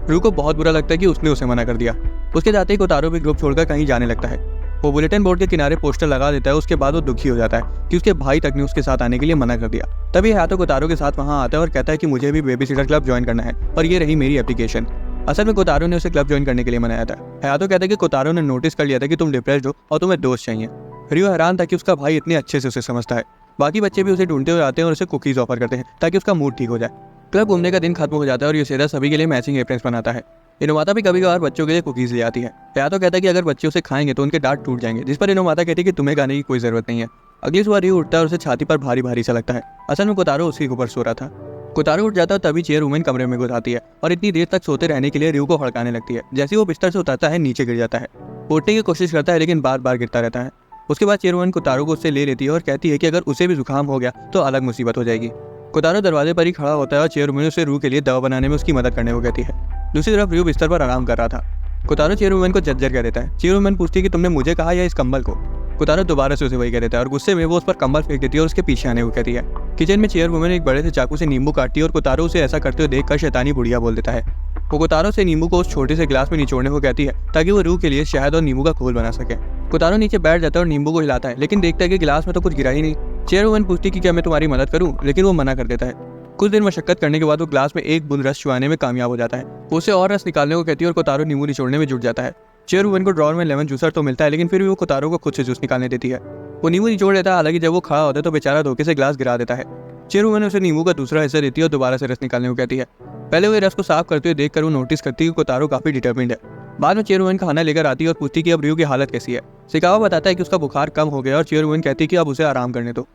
रयू को बहुत बुरा लगता है कि उसने उसे मना कर दिया। उसके जाते ही कोतारो भी ग्रुप छोड़कर कहीं जाने लगता है। वो बुलेटिन बोर्ड के किनारे पोस्टर लगा देता है। उसके बाद वो दुखी हो जाता है कि उसके भाई तक ने उसके साथ आने के लिए मना कर दिया। तभी हयातो कोतारो के साथ वहाँ आता है और कहता है कि मुझे भी बेबी सिटर क्लब ज्वाइन करना है और ये रही मेरी एप्लीकेशन। असल में कोतारो ने उसे क्लब ज्वाइन करने के लिए मनाया था। हयातो कहता है कि कोतारो ने नोटिस कर लिया था कि तुम डिप्रेस्ड हो और तुम्हें दोस्त चाहिए। रयू हैरान था कि उसका भाई इतने अच्छे से उसे समझता है। बाकी बच्चे भी उसे ढूंढते हुए आते हैं और उसे कुकीज ऑफर करते हैं ताकि उसका मूड ठीक हो जाए। क्लब घूमने का दिन खत्म हो जाता है और युसेदा सभी के लिए मैचिंग एप्रन्स बनाता है। हिनुमाता भी कभी कभार बच्चों के लिए कुकीज ले आती है। हयातो कहता है कि अगर बच्चे उसे खाएंगे तो उनके दांत टूट जाएंगे, जिस पर हिनुमाता कहती है कि तुम्हें खाने की कोई जरूरत नहीं है। अगली सुबह रयू उठता है और उसे छाती पर भारी भारी सा लगता है। असल में कोतारो उसके ऊपर सो रहा था। कोतारो उठ जाता है तभी चेयर वुमेन कमरे में घुस आती है और इतनी देर तक सोते रहने के लिए रयू को हड़काने लगती है। जैसे वो बिस्तर से उतरता है नीचे गिर जाता है। उठने की कोशिश करता है लेकिन बार बार गिरता रहता है। उसके बाद चेयर वुमेन कोतारो को उससे ले लेती है और कहती है कि अगर उसे भी जुकाम हो गया तो अलग मुसीबत हो जाएगी। कोतारो दरवाजे पर ही खड़ा होता है और चेयर वुमेन उसे रयू के लिए दवा बनाने में उसकी मदद करने को कहती है। दूसरी तरफ रयू बिस्तर पर आराम कर रहा था। कोतारो चेयर वुमेन को जज्जर कह देता है। चेयर वुमेन पूछती है कि तुमने मुझे कहा या इस कंबल को। कोतारो दोबारा से उसे वही कह देता है और गुस्से में वो उस पर कंबल फेंक देती है और उसके पीछे आने को कहती है। किचन में चेयर वुमेन एक बड़े से चाकू से नींबू काटती है और कोतारो उसे ऐसा करते हुए देखकर शैतानी बुढ़िया बोल देता है। वो कोतारो से नींबू को उस छोटे से गिलास में निचोड़ने को कहती है ताकि वो रयू के लिए शहद और नींबू का घोल बना सके। कोतारो नीचे बैठ जाता है और नींबू को हिलाता है, लेकिन देखता है कि गिलास में तो कुछ गिरा ही नहीं। चेयर वुमेन पूछती है कि क्या मैं तुम्हारी मदद करूं, लेकिन वो मना कर देता है। कुछ देर मशक्कत करने के बाद वो ग्लास में एक बूंद रस चुआने में कामयाब हो जाता है। वो उसे और रस निकालने को कहती है और कोतारो नींबू निचोड़ने में जुट जाता है। चेयर वुमेन को ड्रॉर में लेमन जूसर तो मिलता है, लेकिन फिर भी वो कोतारो को खुद से जूस निकालने देती है। वो नींबू निचोड़ लेता है, हालांकि जब वो खड़ा होता है तो बेचारा धोखे से ग्लास गिरा देता है। चेयर वुमेन उसे नींबू का दूसरा हिस्सा देती है और दोबारा से रस निकालने को कहती है। पहले वो रस को साफ करते हुए देखकर वो नोटिस करती है कि कोतारो काफी डिटर्मिन्ड है। बाद में चेयर वुमेन खाना लेकर आती है और पूछती है कि अब रयू की हालत कैसी है। सिकावा बताता है कि उसका बुखार कम हो गया और चेयर वुमेन कहती है कि अब उसे आराम करने दो।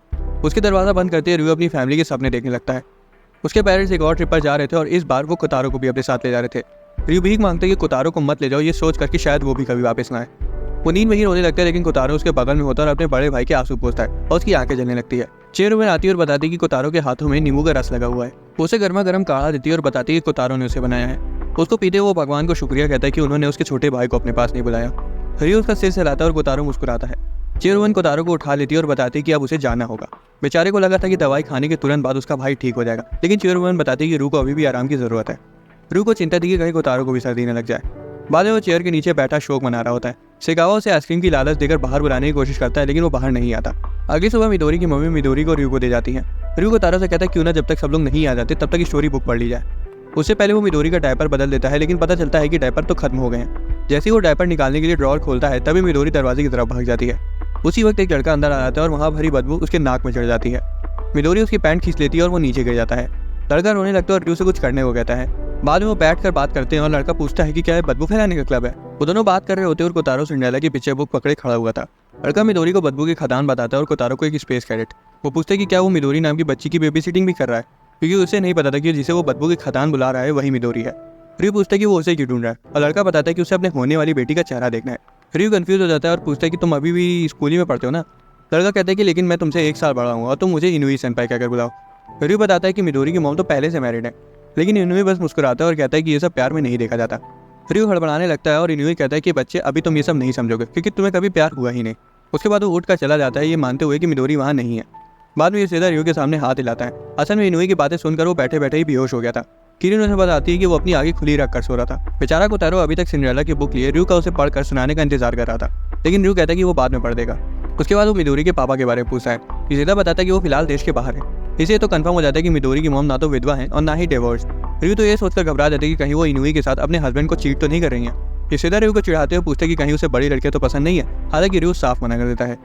उसके दरवाजा बंद करते रयू अपनी फैमिली के सपने देखने लगता है। उसके पेरेंट्स एक और ट्रिप पर जा रहे थे और इस बार वो कोतारो को भी अपने साथ ले जा रहे थे। रयू भीख मांगते कि कोतारो को मत ले जाओ, ये सोच करके शायद वो भी कभी वापस ना आए। वो नींद में ही रोने लगता है, लेकिन कोतारो उसके बगल में होता है और अपने बड़े भाई के आंसू पोंछता है और उसकी आंखें जलने लगती है। चेयर वुमेन आती है और बताती है कि कोतारो के हाथों में नींबू का रस लगा हुआ है। वो उसे गर्मा गर्म काढ़ा देती है और बताती है कि कोतारो ने उसे बनाया है। उसको पीते वो भगवान को शुक्रिया कहता है कि उन्होंने उसके छोटे भाई को अपने पास नहीं बुलाया। रयू उसका सिर हिलाता है और कोतारो मुस्कुराता है। चेयर वुमेन कोतारो को उठा लेती है और बताती है कि अब उसे जाना होगा। बेचारे को लगा था कि दवाई खाने के तुरंत बाद उसका भाई ठीक हो जाएगा, लेकिन चेयर वुमेन बताती है कि रयू को अभी भी आराम की जरूरत है। रयू को चिंता थी कि कहीं कोतारो को भी सर्दी न लग जाए। बाद में वो चेयर के नीचे बैठा शोक मना रहा होता है। सिकावा उसे आइसक्रीम की लालच देकर बाहर बुलाने की कोशिश करता है, लेकिन वो बाहर नहीं आता। अगली सुबह मिदोरी की मम्मी मिदोरी को रयू को दे जाती है। रयू कोतारो से कहता है क्यों ना जब तक सब लोग नहीं आ जाते तब तक स्टोरी बुक पढ़ ली जाए। उससे पहले वो मिदोरी का डायपर बदल देता है, लेकिन पता चलता है कि डायपर तो खत्म हो गए हैं। जैसे ही वो डायपर निकालने के लिए ड्रॉर खोलता है तभी मिदोरी दरवाजे की तरफ भाग जाती है। उसी वक्त एक लड़का अंदर आ जाता है और वहाँ भरी बदबू उसके नाक में चढ़ जाती है। मिदोरी उसकी पैंट खींच लेती है और वो नीचे गिर जाता है। लड़का रोने लगता है और रयू से कुछ करने को कहता है। बाद में वो बैठकर बात करते हैं और लड़का पूछता है कि क्या है बदबू फैलाने का क्लब है। वो दोनों बात कर रहे होते हैं और कोतारो सिंड्रेला की पीछे बुक पकड़े खड़ा हुआ था। लड़का मिदोरी को बदबू की खदान बताता है और कोतारो को एक स्पेस कैडेट। वो पूछते हैं कि क्या वो मिदोरी नाम की बच्ची की बेबी सिटिंग भी कर रहा है, क्योंकि उसे नहीं पता था कि जिसे वो बदबू की खदान बुला रहा है वही मिदोरी है। रयू पूछता है कि वो उसे क्यों ढूंढ रहा है और लड़का बताता है कि उसे अपने होने वाली बेटी का चेहरा देखना है। रयू कंफ्यूज हो जाता है और पूछता है कि तुम अभी भी स्कूल ही में पढ़ते हो ना। लड़का कहता है कि लेकिन मैं तुमसे 1 साल बड़ा हूँ और तुम मुझे इनुई सेनपाई कहकर बुलाओ। रयू बताता है कि मिडोरी की मॉम तो पहले से मैरिड है, लेकिन इनुई बस मुस्कुराता है और कहता है कि ये सब प्यार में नहीं देखा जाता। रयू हड़बड़ाने लगता है और इनुई कहता है कि बच्चे अभी तुम ये सब नहीं समझोगे क्योंकि तुम्हें कभी प्यार हुआ ही नहीं। उसके बाद वो उठ कर चला जाता है, ये मानते हुए कि मिडोरी वहाँ नहीं है। बाद में ये सीधा रयू के सामने हाथ हिलाता है। असल में इनुई की बातें सुनकर वो बैठे बैठे ही बेहोश हो गया था। किरिन उसे बताती है कि वो अपनी आंखें खुली रखकर सो रहा था। बेचारा कोतारो अभी तक सिंड्रेला की बुक लिए रयू का उसे पढ़कर सुनाने का इंतजार कर रहा था, लेकिन रयू कहता है कि वो बाद में पढ़ देगा। उसके बाद वो मिडोरी के पापा के बारे में पूछता है। युसेदा बताता है कि वो फिलहाल देश के बाहर है। इसे तो कंफर्म हो जाता है कि मिडोरी की मॉम ना तो विधवा है और ना ही डिवोर्स। रयू तो ये सोचकर घबरा जाती है कि कहीं वो इनुई के साथ अपने हस्बैंड को चीट तो नहीं कर रही है। युसेदा रयू को चिढ़ाते हुए पूछते कि कहीं उसे बड़ी लड़कियां तो पसंद नहीं है, हालांकि रयू साफ मना कर देता है।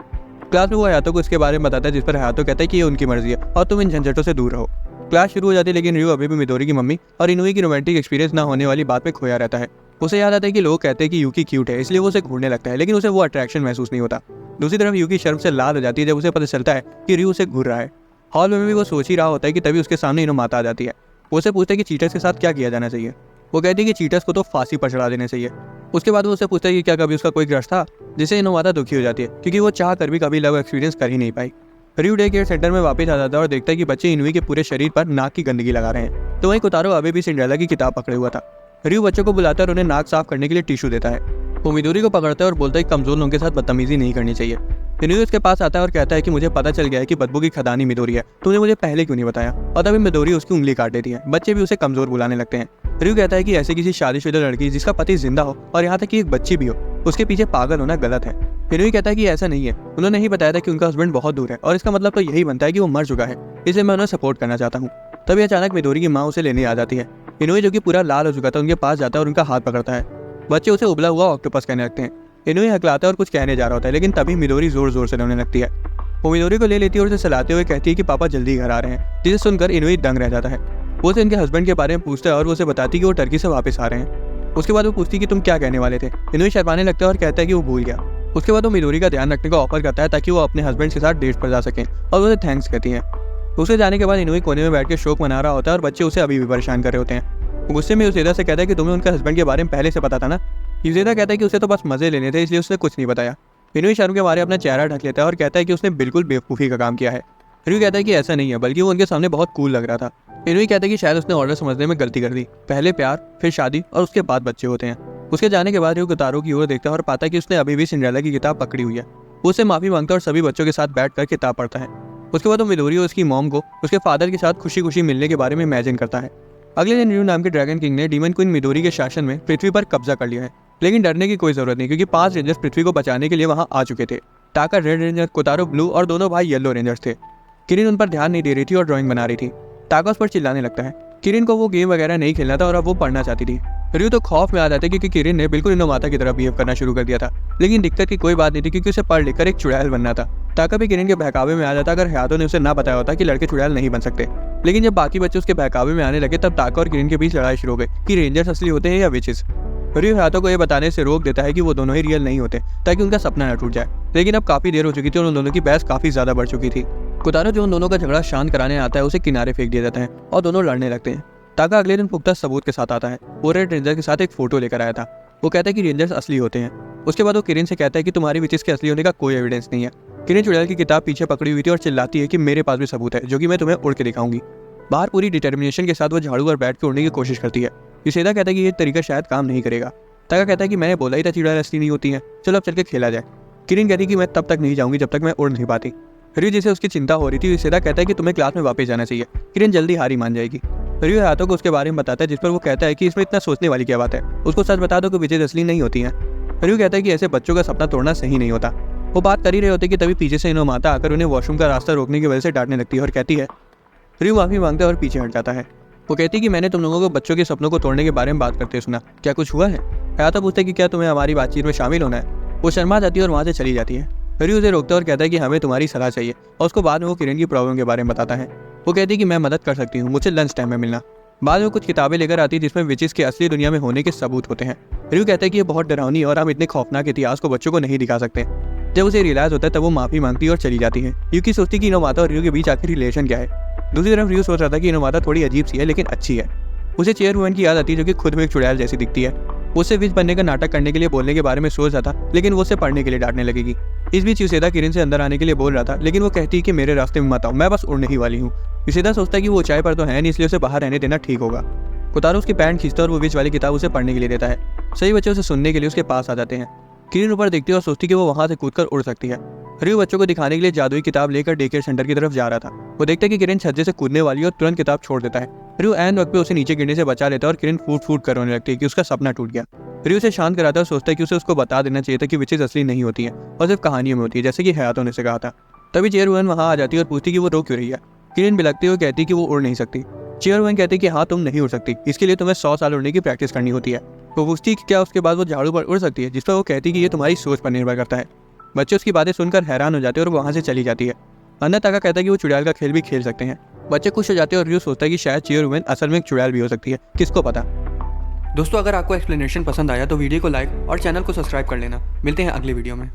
क्लास में वो हयातो को इसके बारे में बताता है, जिस पर हयातो कहता है कि ये उनकी मर्जी है और तुम इन झंझटों से दूर रहो। क्लास शुरू हो जाती है, लेकिन रयू अभी भी मिडोरी की मम्मी और इनुई की रोमांटिक एक्सपीरियंस ना होने वाली बात में खोया रहता है। उसे याद आता है कि लोग कहते हैं कि यूकी क्यूट है, इसलिए वो उसे घूरने लगता है, लेकिन उसे वो अट्रैक्शन महसूस नहीं होता। दूसरी तरफ यूकी शर्म से लाल हो जाती है जब उसे पता चलता है कि रयू उसे घूर रहा है। हॉल में भी वो सोच ही रहा होता है कि तभी उसके सामने इनोमाता आ जाती है। वो उसे पूछता है कि चीटर्स के साथ क्या किया जाना चाहिए। वो कहती है कि चीटर्स को तो फांसी पर चढ़ा देना चाहिए। उसके बाद वो उससे पूछता है कि क्या कभी उसका कोई क्रश था, जिससे इनोमाता दुखी हो जाती है क्योंकि वो चाह कर भी कभी लव एक्सपीरियंस कर ही नहीं पाई। रयू डे केयर सेंटर में वापस आ जाता है और देखता है कि बच्चे इनुई के पूरे शरीर पर नाक की गंदगी लगा रहे हैं। तो वहीं कोतारो अभी भी सिंड्रेला की किताब पकड़े हुआ था। रयू बच्चों को बुलाता है और उन्हें नाक साफ करने के लिए टिश्यू देता है। वो मिडोरी को पकड़ता है और बोलता है कि कमजोर लोगों के साथ बदतमीजी नहीं करनी चाहिए। इनुई उसके पास आता है और कहता है कि मुझे पता चल गया है कि बदबू की खदानी मिडोरी है, तूने मुझे पहले क्यों नहीं बताया। और तभी मिडोरी उसकी उंगली काट देती है। बच्चे भी उसे कमजोर बुलाने लगते हैं। रयू कहता है कि ऐसे किसी शादीशुदा लड़की जिसका पति जिंदा हो और यहाँ तक कि एक बच्ची भी हो, उसके पीछे पागल होना गलत है। इनुई कहता है कि ऐसा नहीं है, उन्होंने ही बताया था कि उनका हस्बैंड बहुत दूर है और इसका मतलब तो यही बनता है कि वो मर चुका है, इसलिए मैं उन्हें सपोर्ट करना चाहता हूँ। तभी अचानक मिडोरी की माँ उसे लेने आ जाती है। इनुई जो कि पूरा लाल हो चुका था उनके पास जाता है और उनका हाथ पकड़ता है। बच्चे उसे उबला हुआ ऑक्टोपस कहने लगते हैं। इनुई हकलाता है और कुछ कहने जा रहा होता है, लेकिन तभी मिडोरी जोर जोर से रोने लगती है। वो मिडोरी को ले लेती है और उसे सलाते हुए कहती है कि पापा जल्दी घर आ रहे हैं, जिसे सुनकर इनुई दंग रह जाता है। वो उसे इनके हस्बैंड के बारे में पूछता है और वो उसे बताती है कि वो टर्की से वापस आ रहे हैं। उसके बाद वो पूछती है कि तुम क्या कहने वाले थे। इनुई शर्माने लगता है और कहता है कि वो भूल गया। उसके बाद वो मिडोरी का ध्यान रखने का ऑफर करता है ताकि वो अपने हस्बैंड के साथ डेट पर जा सकें और उसे थैंक्स कहती है। उसके जाने के बाद इनुई कोने में बैठ के शोक मना रहा होता है और बच्चे उसे अभी भी परेशान कर रहे होते हैं। गुस्से में युसेदा से कहता है कि तुम्हें उनके हस्बैंड के बारे में पहले से पता था ना। युसेदा कहता है कि उसे तो बस मजे लेने थे, इसलिए उसने कुछ नहीं बताया। इनुई शर्म के बारे अपना चेहरा ढक लेता है और कहता है कि उसने बिल्कुल बेवकूफ़ी का काम किया है। रयू कहता है कि ऐसा नहीं है, बल्कि वो उनके सामने बहुत कूल लग रहा था। इनुई कहता है कि शायद उसने ऑर्डर समझने में गलती कर दी, पहले प्यार, फिर शादी और उसके बाद बच्चे होते हैं। उसके जाने के बाद रयू कोतारो की ओर देखता है और पाता है कि उसने अभी भी सिंड्रेला की किताब पकड़ी हुई है। वो उससे माफी मांगता है और सभी बच्चों के साथ बैठकर किताब पढ़ता है। उसके बाद वो मिडोरी और उसकी मॉम को उसके फादर के साथ खुशी खुशी मिलने के बारे में इमेजिन करता है। अगले दिन रयू नाम के ड्रैगन किंग ने डीमन क्वीन मिडोरी के शासन में पृथ्वी पर कब्जा कर लिया है, लेकिन डरने की कोई जरूरत नहीं क्योंकि 5 रेंजर्स पृथ्वी को बचाने के लिए वहां आ चुके थे। टाका रेड रेंजर, कोतारो ब्लू और दोनों भाई येलो रेंजर्स थे। किरिन उन पर ध्यान नहीं दे रही थी और ड्राइंग बना रही थी। टाका उस पर चिल्लाने लगता है। किरिन को वो गेम वगैरह नहीं खेलना था और अब वो पढ़ना चाहती थी। रयू तो खौफ में आ जाता है क्योंकि किरिन ने बिल्कुल इनोमाता की तरह बिहेव करना शुरू कर दिया था, लेकिन दिक्कत की कोई बात नहीं थी क्योंकि उसे पढ़ लिखकर एक चुड़ैल बनना था। टाका भी किरिन के बहकावे में आ जाता अगर हयातो ने उसे ना बताया होता कि लड़के चुड़ैल नहीं बन सकते। लेकिन जब बाकी बच्चे उसके बहकावे में आने लगे तब टाका और किरिन के बीच लड़ाई शुरू हो गई कि रेंजर्स असली होते हैं या विचेस। रयू हयातो को यह बताने से रोक देता है कि वो दोनों ही रियल नहीं होते ताकि उनका सपना न टूट जाए, लेकिन अब काफी देर हो चुकी थी और उन दोनों की बहस काफी ज्यादा बढ़ चुकी थी। कोतारो जो उन दोनों का झगड़ा शांत कराने आता है उसे किनारे फेंक दिया जाता है और दोनों लड़ने लगते हैं। टाका अगले दिन पुख्ता सबूत के साथ आता है। वो रेड रेंजर के साथ एक फोटो लेकर आया था। वो कहता है कि रेंजर्स असली होते हैं। उसके बाद वो किरिन से कहता है कि तुम्हारी विचेस के असली होने का कोई एविडेंस नहीं है। किरिन चुड़ैल की किताब पीछे पकड़ी हुई थी और चिल्लाती है कि मेरे पास भी सबूत है जो कि मैं तुम्हें उड़ के दिखाऊंगी। बाहर पूरी डिटर्मिनेशन के साथ वो झाड़ू पर बैठ के उड़ने की कोशिश करती है। युसेदा कहता है कि ये तरीका शायद काम नहीं करेगा। टाका कहता है कि मैंने बोला ही था चुड़ैल असली नहीं होती है, चलो अब चल के खेला जाए। किरिन कहती है कि मैं तब तक नहीं जाऊंगी जब तक मैं उड़ नहीं पाती। रयू जिसे उसकी चिंता हो रही थी, युसेदा कहता है कि तुम्हें क्लास में वापस जाना चाहिए। किरिन जल्दी हारी मान जाएगी। रयू हयातो को उसके बारे में बताता है, जिस पर वो कहता है कि इसमें इतना सोचने वाली क्या बात है, उसको सच बता दो कि विचेस असली नहीं होती हैं। रयू कहता है कि ऐसे बच्चों का सपना तोड़ना सही नहीं होता। वो बात कर ही रहे होते कि तभी पीछे से इनोमाता आकर उन्हें वॉशरूम का रास्ता रोकने की वजह से डांटने लगती है और कहती है। रयू माफी मांगता है और पीछे हट जाता है। वो कहती है कि मैंने तुम लोगों को बच्चों के सपनों को तोड़ने के बारे में बात करते सुना, क्या कुछ हुआ है? हयातो पूछता है कि क्या तुम्हें हमारी बातचीत में शामिल होना है। वो शर्मा जाती है और वहाँ से चली जाती है। रयू उसे रोकता है और कहता है कि हमें तुम्हारी सलाह चाहिए और उसको बाद में वो किरिन की प्रॉब्लम के बारे में बताता है। वो कहती है कि मैं मदद कर सकती हूँ, मुझे लंच टाइम में मिलना। बाद में कुछ किताबें लेकर आती है जिसमें विचेस के असली दुनिया में होने के सबूत होते हैं। रयू कहता है कि ये बहुत डरावनी और हम इतने खौफनाक इतिहास को बच्चों को नहीं दिखा सकते। जब उसे रियलाइज होता है तब वो माफी मांगती है और चली जाती है। यूकी सोचती कि इनोमाता और रयू के बीच आखिर रिलेशन क्या है। दूसरी तरफ रयू सोच रहा था कि इनोमाता थोड़ी अजीब सी है लेकिन अच्छी है। उसे चेयरवुमन की याद आती है जो कि खुद में एक चुड़ैल जैसी दिखती है। वो उसे विच बनने का नाटक करने के लिए बोलने के बारे में सोच रहा था, लेकिन वो उसे पढ़ने के लिए डांटने लगेगी। इस बीच युसेदा किरण से अंदर आने के लिए बोल रहा था, लेकिन वो कहती है कि मेरे रास्ते में मत आओ, मैं बस उड़ने ही वाली हूँ। युसेदा सोचता है कि वो ऊंचाई पर तो है नहीं, इसलिए उसे बाहर रहने देना ठीक होगा। कोतारो उसकी पैंट खींचता है और वो बीच वाली किताब उसे पढ़ने के लिए देता है। सभी बच्चे उसे सुनने के लिए उसके पास आ जाते हैं। किरण ऊपर देखती है और सोचती है कि वो वहां से कूदकर उड़ सकती है। रयू बच्चों को दिखाने के लिए जादुई किताब लेकर डे केयर सेंटर की तरफ जा रहा था। वो देखता है कि किरण छज्जे से कूदने वाली है और तुरंत किताब छोड़ देता है। रयू ऐन वक्त पे उसे नीचे गिरने से बचा लेता है और किरण फूट फूट कर रोने लगती है कि उसका सपना टूट गया। रयू उसे शांत कराता है और सोचता है कि उसे उसको बता देना चाहिए था कि विचेस असली नहीं होती है और सिर्फ कहानियों में होती है, जैसे कि हयातो ने से कहा था। तभी चेयरवुमन वहां आ जाती है और पूछती कि वो रो क्यों रही है। किरण बिलखती हुई कहती कि वो उड़ नहीं सकती। चेयरवुमन कहती कि हाँ, तुम नहीं उड़ सकती, इसके लिए तुम्हें 100 साल उड़ने की प्रैक्टिस करनी होती है। वो पूछती कि क्या उसके बाद वो झाड़ू पर उड़ सकती है, जिस पर वो कहती कि ये तुम्हारी सोच पर निर्भर करता है। बच्चे उसकी बातें सुनकर हैरान हो जाते हैं और वो वहां से चली जाती है। अन्ना ताका कहता है कि वो चुड़ैल का खेल भी खेल सकते हैं। बच्चे खुश हो जाते हैं और रियो सोचता है कि शायद चेयरवुमन असल में एक चुड़ैल भी हो सकती है, किसको पता। दोस्तों, अगर आपको एक्सप्लेनेशन पसंद आया तो वीडियो को लाइक और चैनल को सब्सक्राइब कर लेना। मिलते हैं अगले वीडियो में।